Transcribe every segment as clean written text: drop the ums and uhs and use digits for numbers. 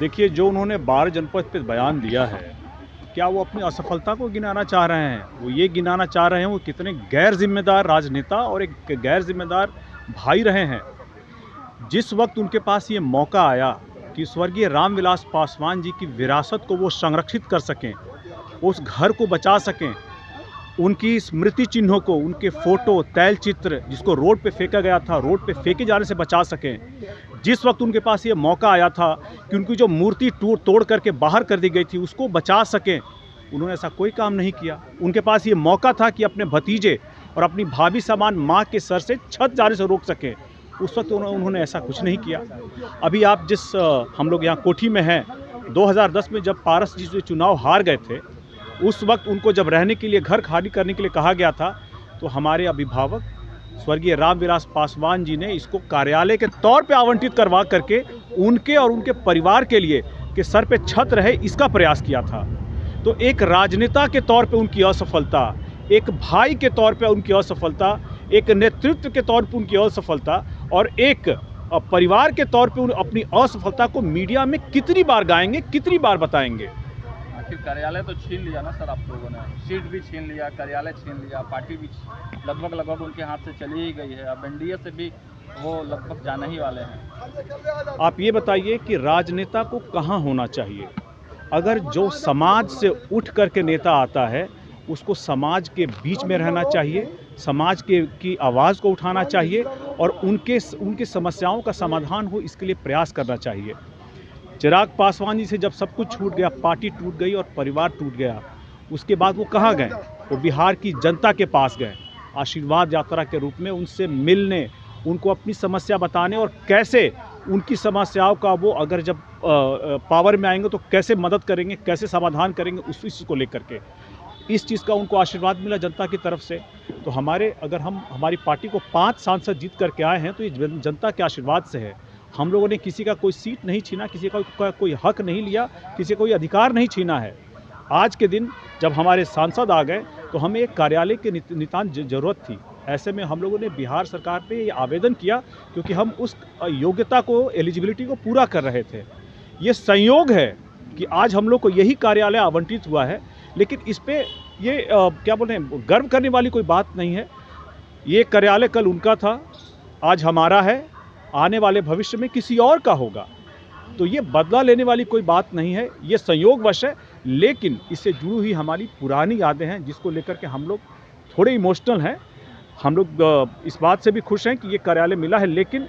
देखिए, जो उन्होंने 12 जनपद पे बयान दिया है, क्या वो अपनी असफलता को गिनाना चाह रहे हैं? वो ये गिनाना चाह रहे हैं वो कितने गैर ज़िम्मेदार राजनेता और एक गैर ज़िम्मेदार भाई रहे हैं। जिस वक़्त उनके पास ये मौका आया कि स्वर्गीय रामविलास पासवान जी की विरासत को वो संरक्षित कर सकें, उस घर को बचा सकें, उनकी स्मृति चिन्हों को, उनके फ़ोटो, तैलचित्र जिसको रोड पे फेंका गया था, रोड पे फेंके जाने से बचा सकें। जिस वक़्त उनके पास ये मौका आया था कि उनकी जो मूर्ति तोड़ करके बाहर कर दी गई थी, उसको बचा सकें, उन्होंने ऐसा कोई काम नहीं किया। उनके पास ये मौका था कि अपने भतीजे और अपनी भाभी समान माँ के सर से छत जाने से रोक सकें। उस वक़्त उन्होंने ऐसा कुछ नहीं किया। अभी आप हम लोग यहाँ कोठी में हैं, 2010 में जब पारस जी जो चुनाव हार गए थे, उस वक़्त उनको जब रहने के लिए घर खाली करने के लिए कहा गया था, तो हमारे अभिभावक स्वर्गीय रामविलास पासवान जी ने इसको कार्यालय के तौर पे आवंटित करवा करके उनके और उनके परिवार के लिए कि सर पे छत रहे, इसका प्रयास किया था। तो एक राजनेता के तौर पे उनकी असफलता, एक भाई के तौर पे उनकी असफलता, एक नेतृत्व के तौर पे उनकी असफलता और एक परिवार के तौर पे अपनी असफलता को मीडिया में कितनी बार गाएंगे, कितनी बार बताएंगे। आखिर कार्यालय तो छीन लिया ना सर आप लोगों ने, सीट भी छीन लिया, कार्यालय छीन लिया, पार्टी भी लगभग उनके हाथ से चली ही गई है। अब एनडीए से भी वो लगभग जाने ही वाले हैं। आप ये बताइए कि राजनेता को कहाँ होना चाहिए? अगर जो समाज से उठ करके नेता आता है, उसको समाज के बीच में रहना चाहिए, समाज की आवाज़ को उठाना चाहिए और उनके समस्याओं का समाधान हो, इसके लिए प्रयास करना चाहिए। चिराग पासवान जी से जब सब कुछ छूट गया, पार्टी टूट गई और परिवार टूट गया, उसके बाद वो कहाँ गए? वो बिहार की जनता के पास गए, आशीर्वाद यात्रा के रूप में उनसे मिलने, उनको अपनी समस्या बताने और कैसे उनकी समस्याओं का वो अगर जब पावर में आएंगे तो कैसे मदद करेंगे, कैसे समाधान करेंगे, उस चीज़ को लेकर के इस चीज़ का उनको आशीर्वाद मिला जनता की तरफ से। तो अगर हम हमारी पार्टी को 5 सांसद जीत करके आए हैं तो ये जनता के आशीर्वाद से है। हम लोगों ने किसी का कोई सीट नहीं छीना, किसी का कोई हक नहीं लिया, किसी का कोई अधिकार नहीं छीना है। आज के दिन जब हमारे सांसद आ गए तो हमें एक कार्यालय की नितांत ज़रूरत थी। ऐसे में हम लोगों ने बिहार सरकार पे ये आवेदन किया क्योंकि हम उस योग्यता को, एलिजिबिलिटी को पूरा कर रहे थे। ये संयोग है कि आज हम लोग को यही कार्यालय आवंटित हुआ है, लेकिन इस पे ये क्या बोलें, गर्व करने वाली कोई बात नहीं है। ये कार्यालय कल उनका था, आज हमारा है, आने वाले भविष्य में किसी और का होगा। तो ये बदला लेने वाली कोई बात नहीं है, ये संयोगवश है, लेकिन इससे जुड़ी हुई हमारी पुरानी यादें हैं जिसको लेकर के हम लोग थोड़े इमोशनल हैं। हम लोग इस बात से भी खुश हैं कि ये कार्यालय मिला है, लेकिन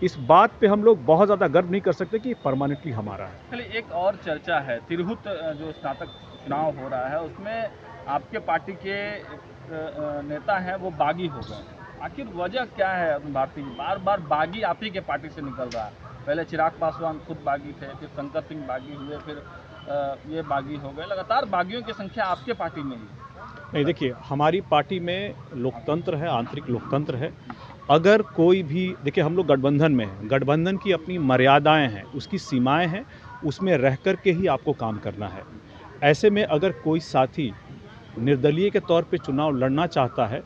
इस बात पे हम लोग बहुत ज़्यादा गर्व नहीं कर सकते कि परमानेंटली हमारा है। चलिए, एक और चर्चा है, तिरहुत जो स्नातक चुनाव हो रहा है उसमें आपके पार्टी के नेता हैं वो बागी हो गए। आखिर वजह क्या है? अरुण भारती बार बार बागी आप ही के पार्टी से निकल रहा है। पहले चिराग पासवान खुद बागी थे, फिर शंकर सिंह बागी हुए, फिर ये बागी हो गए। लगातार बागियों की संख्या आपके पार्टी में ही है। नहीं, देखिए, हमारी पार्टी में लोकतंत्र है, आंतरिक लोकतंत्र है। अगर कोई भी, देखिए, हम लोग गठबंधन में हैं, गठबंधन की अपनी मर्यादाएं हैं, उसकी सीमाएं हैं, उसमें रह कर के ही आपको काम करना है। ऐसे में अगर कोई साथी निर्दलीय के तौर पे चुनाव लड़ना चाहता है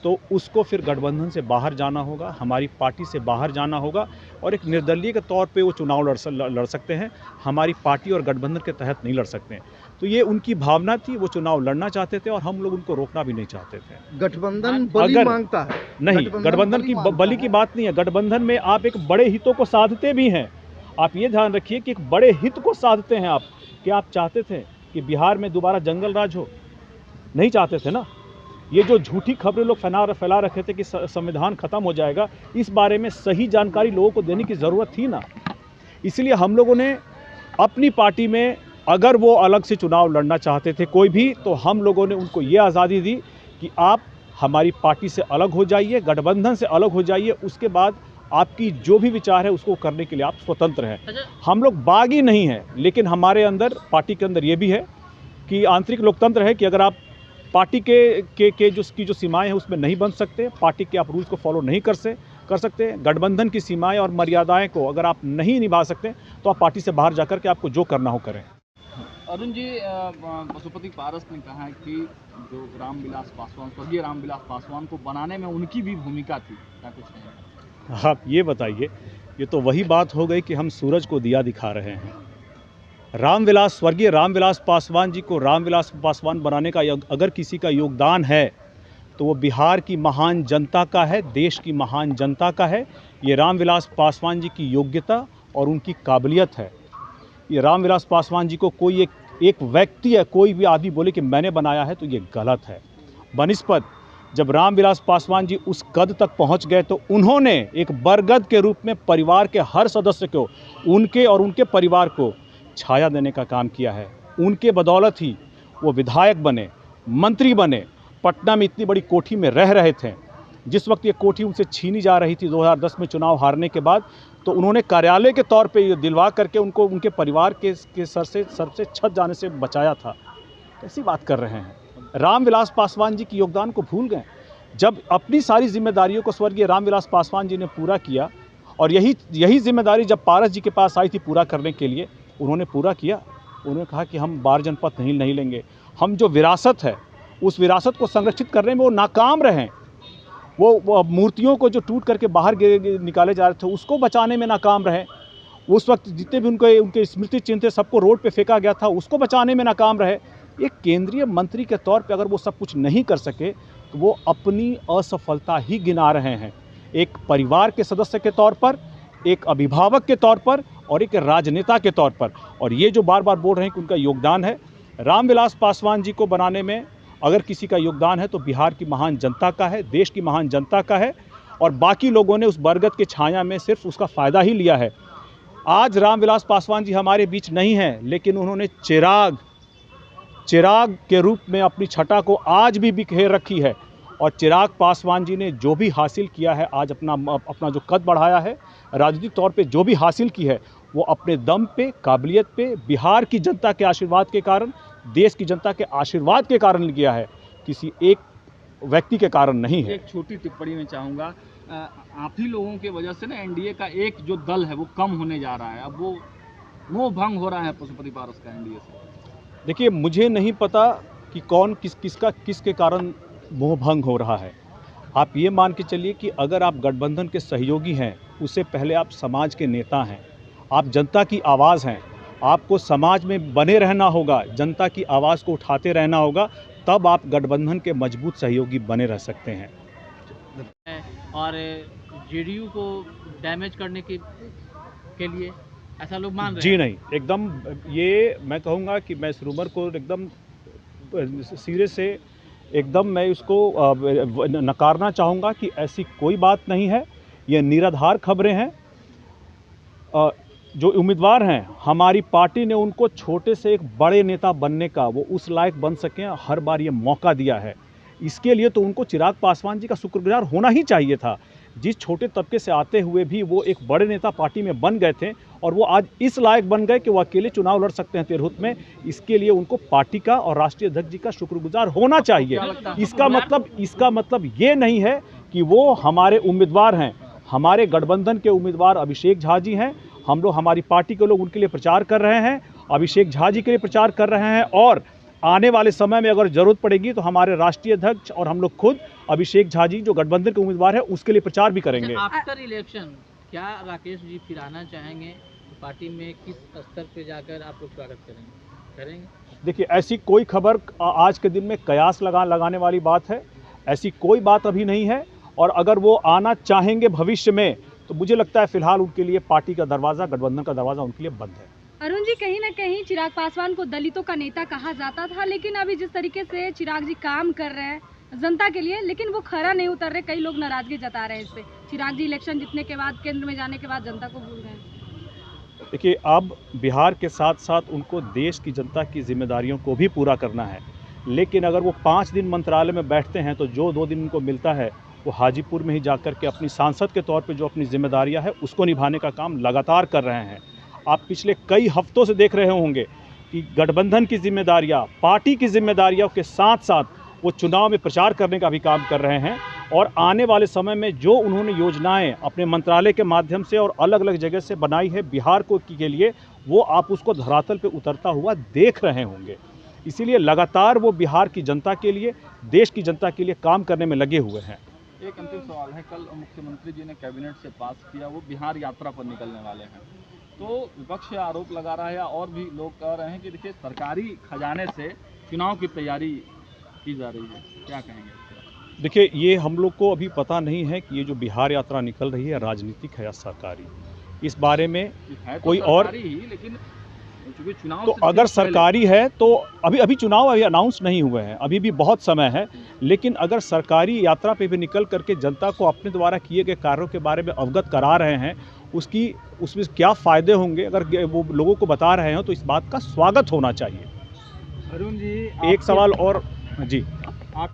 तो उसको फिर गठबंधन से बाहर जाना होगा, हमारी पार्टी से बाहर जाना होगा और एक निर्दलीय के तौर पे वो चुनाव लड़ सकते हैं, हमारी पार्टी और गठबंधन के तहत नहीं लड़ सकते हैं। तो ये उनकी भावना थी, वो चुनाव लड़ना चाहते थे और हम लोग उनको रोकना भी नहीं चाहते थे। गठबंधन बलि मांगता है? नहीं, गठबंधन की बलि की बात नहीं है। गठबंधन में आप एक बड़े हितों को साधते भी हैं। आप ये ध्यान रखिए कि एक बड़े हित को साधते हैं आप। क्या आप चाहते थे कि बिहार में दोबारा जंगल राज हो? नहीं चाहते थे ना। ये जो झूठी खबरें लोग फैला रखे थे कि संविधान खत्म हो जाएगा, इस बारे में सही जानकारी लोगों को देने की ज़रूरत थी ना। इसलिए हम लोगों ने अपनी पार्टी में, अगर वो अलग से चुनाव लड़ना चाहते थे कोई भी, तो हम लोगों ने उनको ये आज़ादी दी कि आप हमारी पार्टी से अलग हो जाइए, गठबंधन से अलग हो जाइए, उसके बाद आपकी जो भी विचार है उसको करने के लिए आप स्वतंत्र हैं। हम लोग बागी नहीं हैं, लेकिन हमारे अंदर, पार्टी के अंदर ये भी है कि आंतरिक लोकतंत्र है कि अगर आप पार्टी के जो सीमाएं हैं उसमें नहीं बन सकते, पार्टी के आप रूल्स को फॉलो नहीं कर सकते, गठबंधन की सीमाएं और मर्यादाएं को अगर आप नहीं निभा सकते तो आप पार्टी से बाहर जाकर के आपको जो करना हो करें। अरुण जी, पशुपति पारस ने कहा है कि जो रामविलास पासवान, स्वर्गीय रामविलास पासवान को बनाने में उनकी भी भूमिका थी, क्या कुछ नहीं? आप ये बताइए, ये तो वही बात हो गई कि हम सूरज को दिया दिखा रहे हैं। रामविलास, स्वर्गीय रामविलास पासवान जी को रामविलास पासवान बनाने का अगर किसी का योगदान है तो वो बिहार की महान जनता का है, देश की महान जनता का है। ये रामविलास पासवान जी की योग्यता और उनकी काबिलियत है। ये रामविलास पासवान जी को कोई एक व्यक्ति या कोई भी आदमी बोले कि मैंने बनाया है तो ये गलत है। बनिस्पत जब रामविलास पासवान जी उस कद तक पहुंच गए तो उन्होंने एक बरगद के रूप में परिवार के हर सदस्य को, उनके और उनके परिवार को छाया देने का काम किया है। उनके बदौलत ही वो विधायक बने, मंत्री बने, पटना में इतनी बड़ी कोठी में रह रहे थे। जिस वक्त ये कोठी उनसे छीनी जा रही थी 2010 में चुनाव हारने के बाद, तो उन्होंने कार्यालय के तौर पे ये दिलवा करके उनको उनके परिवार के सर से छत जाने से बचाया था। कैसी बात कर रहे हैं? रामविलास पासवान जी के योगदान को भूल गए। जब अपनी सारी जिम्मेदारियों को स्वर्गीय रामविलास पासवान जी ने पूरा किया और यही जिम्मेदारी जब पारस जी के पास आई थी पूरा करने के लिए, उन्होंने पूरा किया। उन्होंने कहा कि हम बार जनपद नहीं लेंगे, हम जो विरासत है उस विरासत को संरक्षित करने में वो नाकाम रहे। वो मूर्तियों को जो टूट करके बाहर निकाले जा रहे थे उसको बचाने में नाकाम रहे। उस वक्त जितने भी उनके स्मृति चिन्ह थे सबको रोड पे फेंका गया था, उसको बचाने में नाकाम रहे। एक केंद्रीय मंत्री के तौर पे अगर वो सब कुछ नहीं कर सके तो वो अपनी असफलता ही गिना रहे हैं। एक परिवार के सदस्य के तौर पर, एक अभिभावक के तौर पर और एक राजनेता के तौर पर। और ये जो बार बार बोल रहे हैं कि उनका योगदान है, रामविलास पासवान जी को बनाने में अगर किसी का योगदान है तो बिहार की महान जनता का है, देश की महान जनता का है। और बाकी लोगों ने उस बरगद के छाया में सिर्फ उसका फ़ायदा ही लिया है। आज रामविलास पासवान जी हमारे बीच नहीं हैं, लेकिन उन्होंने चिराग के रूप में अपनी छटा को आज भी बिखेर रखी है। और चिराग पासवान जी ने जो भी हासिल किया है, आज अपना जो कद बढ़ाया है राजनीतिक तौर पे, जो भी हासिल की है वो अपने दम पे, काबिलियत पे, बिहार की जनता के आशीर्वाद के कारण, देश की जनता के आशीर्वाद के कारण किया है, किसी एक व्यक्ति के कारण नहीं है। एक छोटी टिप्पणी में चाहूँगा, आप ही लोगों की वजह से ना एनडीए का एक जो दल है वो कम होने जा रहा है। अब वो मोह भंग हो रहा है पशुपति पारस का एनडीए से। देखिए, मुझे नहीं पता कि कौन किसके कारण मोह भंग हो रहा है। आप ये मान के चलिए कि अगर आप गठबंधन के सहयोगी हैं, उससे पहले आप समाज के नेता हैं, आप जनता की आवाज़ हैं। आपको समाज में बने रहना होगा, जनता की आवाज़ को उठाते रहना होगा, तब आप गठबंधन के मजबूत सहयोगी बने रह सकते हैं। और जेडीयू को डैमेज करने के लिए ऐसा लोग मान रहे हैं? जी नहीं, एकदम ये मैं कहूँगा कि मैं इस रूमर को एकदम सिरे से एकदम मैं इसको नकारना चाहूँगा कि ऐसी कोई बात नहीं है। ये निराधार खबरें हैं। जो उम्मीदवार हैं, हमारी पार्टी ने उनको छोटे से एक बड़े नेता बनने का, वो उस लायक बन सकें, हर बार ये मौका दिया है। इसके लिए तो उनको चिराग पासवान जी का शुक्रगुजार होना ही चाहिए था। जिस छोटे तबके से आते हुए भी वो एक बड़े नेता पार्टी में बन गए थे और वो आज इस लायक बन गए कि वो अकेले चुनाव लड़ सकते हैं तिरहुत में। इसके लिए उनको पार्टी का और राष्ट्रीय अध्यक्ष जी का शुक्रगुजार होना चाहिए। इसका मतलब ये नहीं है कि वो हमारे उम्मीदवार हैं। हमारे गठबंधन के उम्मीदवार अभिषेक झा जी हैं। हम लोग, हमारी पार्टी के लोग उनके लिए प्रचार कर रहे हैं, अभिषेक झा जी के लिए प्रचार कर रहे हैं। और आने वाले समय में अगर जरूरत पड़ेगी तो हमारे राष्ट्रीय अध्यक्ष और हम लोग खुद अभिषेक झा जी जो गठबंधन के उम्मीदवार है उसके लिए प्रचार भी करेंगे। आफ्टर इलेक्शन क्या राकेश जी फिर आना चाहेंगे तो पार्टी में? किस स्तर पे जाकर आप लोग स्वागत करेंगे? देखिए, ऐसी कोई खबर आज के दिन में कयास लगाने वाली बात है। ऐसी कोई बात अभी नहीं है। और अगर वो आना चाहेंगे भविष्य में तो मुझे लगता है फिलहाल उनके लिए पार्टी का दरवाज़ा, गठबंधन का दरवाज़ा उनके लिए बंद है। अरुण जी, कहीं ना कहीं चिराग पासवान को दलितों का नेता कहा जाता था, लेकिन अभी जिस तरीके से चिराग जी काम कर रहे हैं जनता के लिए, लेकिन वो खरा नहीं उतर रहे, कई लोग नाराजगी जता रहे हैं इस पे। चिराग जी इलेक्शन जीतने के बाद, केंद्र में जाने के बाद जनता को भूल गए। देखिए, अब बिहार के साथ साथ उनको देश की जनता की जिम्मेदारियों को भी पूरा करना है। लेकिन अगर वो 5 दिन मंत्रालय में बैठते हैं तो जो 2 दिन उनको मिलता है वो हाजीपुर में ही जाकर के अपनी सांसद के तौर पे जो अपनी जिम्मेदारियां है उसको निभाने का काम लगातार कर रहे हैं। आप पिछले कई हफ्तों से देख रहे होंगे कि गठबंधन की जिम्मेदारियां, पार्टी की जिम्मेदारियों के साथ साथ वो चुनाव में प्रचार करने का भी काम कर रहे हैं। और आने वाले समय में जो उन्होंने योजनाएं अपने मंत्रालय के माध्यम से और अलग अलग जगह से बनाई है बिहार को के लिए, वो आप उसको धरातल पे उतरता हुआ देख रहे होंगे। इसीलिए लगातार वो बिहार की जनता के लिए, देश की जनता के लिए काम करने में लगे हुए हैं। एक अंतिम सवाल है, कल मुख्यमंत्री जी ने कैबिनेट से पास किया, वो बिहार यात्रा पर निकलने वाले हैं, तो विपक्ष आरोप लगा रहा है या और भी लोग कह रहे हैं कि देखिए सरकारी खजाने से चुनाव की तैयारी की जा रही है, क्या कहेंगे? देखिए, ये हम लोग को अभी पता नहीं है कि ये जो बिहार यात्रा निकल रही है राजनीतिक है या सरकारी। इस बारे में है तो कोई और सरकारी ही, लेकिन चूंकि चुनाव तो से अगर ठीक पहले- सरकारी है तो अभी चुनाव अभी अनाउंस नहीं हुए हैं, अभी भी बहुत समय है। लेकिन अगर सरकारी यात्रा पे भी निकल करके जनता को अपने द्वारा किए गए कार्यों के बारे में अवगत करा रहे हैं, उसमें क्या फ़ायदे होंगे अगर वो लोगों को बता रहे हैं तो इस बात का स्वागत होना चाहिए। अरुण जी, एक सवाल और जी,